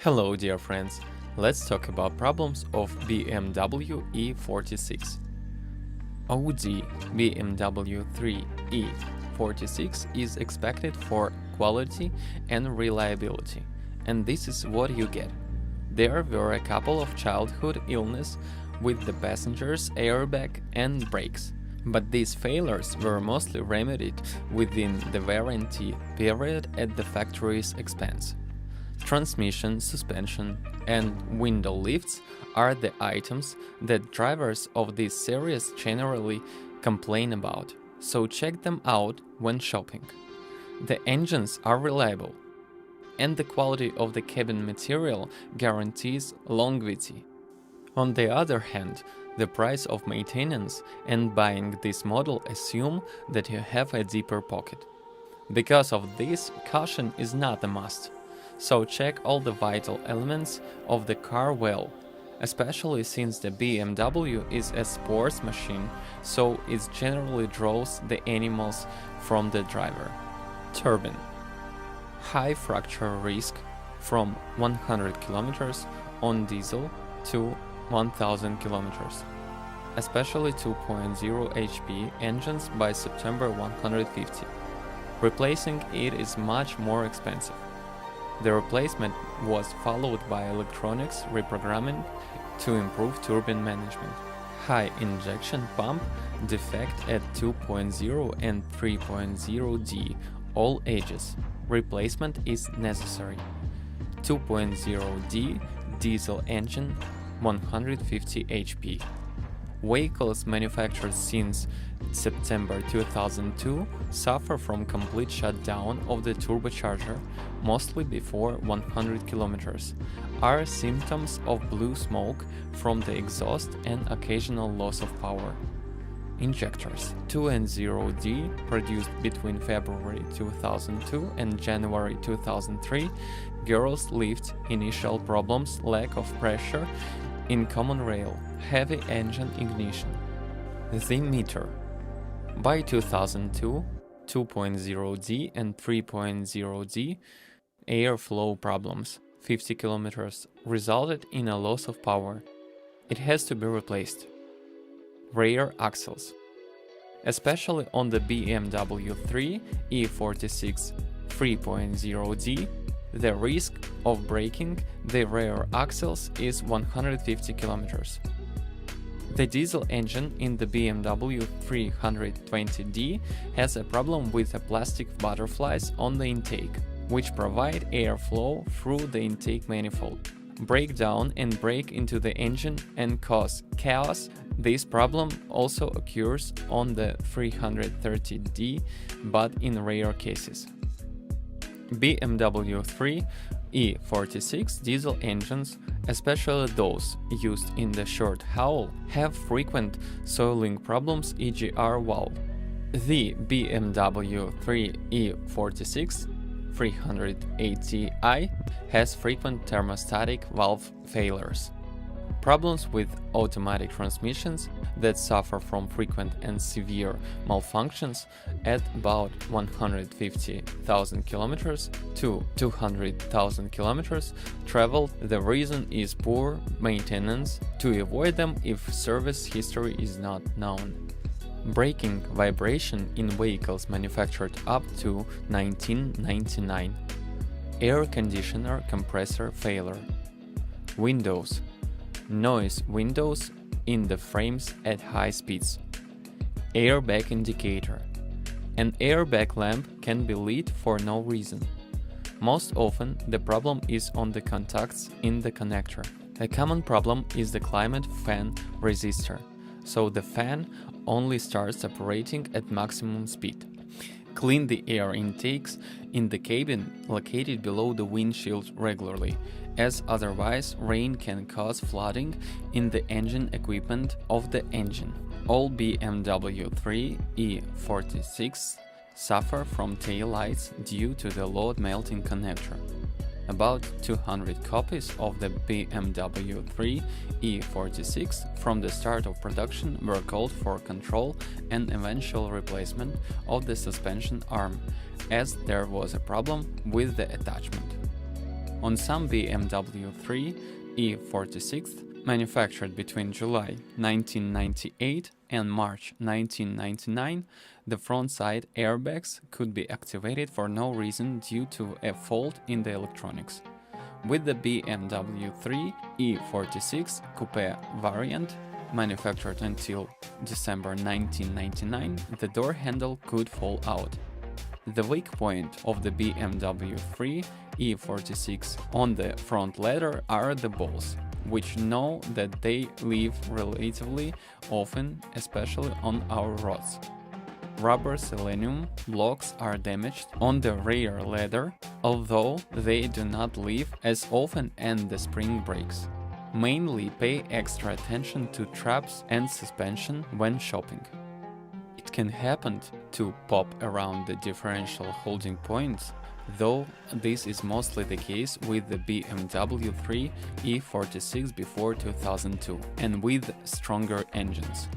Hello dear friends, let's talk about problems of Bmw E46. Audi Bmw 3 E46 is expected for quality and reliability, and this is what you get. There were a couple of childhood illnesses with the passenger's airbag and brakes, but these failures were mostly remedied within the warranty period at the factory's expense. Transmission, suspension, and window lifts are the items that drivers of this series generally complain about, so check them out when shopping. The engines are reliable, and the quality of the cabin material guarantees longevity. On the other hand, the price of maintenance and buying this model assume that you have a deeper pocket. Because of this, caution is not a must. So check all the vital elements of the car well, especially since the BMW is a sports machine, so it generally draws the animals from the driver. Turbine. High fracture risk from 100 km on diesel to 1000 km, especially 2.0 HP engines by September 150. Replacing it is much more expensive. The replacement was followed by electronics reprogramming to improve turbine management. High injection pump defect at 2.0 and 3.0D all ages. Replacement is necessary. 2.0D diesel engine 150 HP. Vehicles manufactured since September 2002 suffer from complete shutdown of the turbocharger, mostly before 100 km, are symptoms of blue smoke from the exhaust and occasional loss of power. Injectors 2.0D produced between February 2002 and January 2003, girls lift, initial problems, lack of pressure in common rail, heavy engine ignition. The meter. By 2002, 2.0D and 3.0D airflow problems, 50 km, resulted in a loss of power. It has to be replaced. Rear axles. Especially on the Bmw 3 E46 3.0D, the risk of breaking the rear axles is 150 km. The diesel engine in the Bmw 320D has a problem with the plastic butterflies on the intake, which provide airflow through the intake manifold, break down and break into the engine and cause chaos. This problem also occurs on the 330D, but in rare cases. Bmw 3 E46 diesel engines, especially those used in the short haul, have frequent soiling problems, EGR valve. The Bmw 3 E46 380i has frequent thermostatic valve failures. Problems with automatic transmissions that suffer from frequent and severe malfunctions at about 150,000 km to 200,000 km traveled. The reason is poor maintenance to avoid them if service history is not known. Braking vibration in vehicles manufactured up to 1999. Air conditioner compressor failure. Windows. Noise windows in the frames at high speeds. Airbag indicator. An airbag lamp can be lit for no reason. Most often, the problem is on the contacts in the connector. A common problem is the climate fan resistor, so the fan only starts operating at maximum speed. Clean the air intakes in the cabin located below the windshield regularly, as otherwise rain can cause flooding in the engine equipment of the engine. All Bmw 3 E46 suffer from tail lights due to the load melting connector. About 200 copies of the Bmw 3 E46 from the start of production were called for control and eventual replacement of the suspension arm, as there was a problem with the attachment. On some BMW 3 E46 manufactured between July 1998 and March 1999, the front side airbags could be activated for no reason due to a fault in the electronics. With the BMW 3 E46 Coupe variant, manufactured until December 1999, the door handle could fall out. The weak point of the BMW 3 E46 on the front ladder are the balls, which know that they leave relatively often, especially on our roads. Rubber selenium blocks are damaged on the rear ladder, although they do not leave as often and the spring breaks. Mainly pay extra attention to traps and suspension when shopping. It can happen to pop around the differential holding points, though this is mostly the case with the BMW 3 E46 before 2002 and with stronger engines.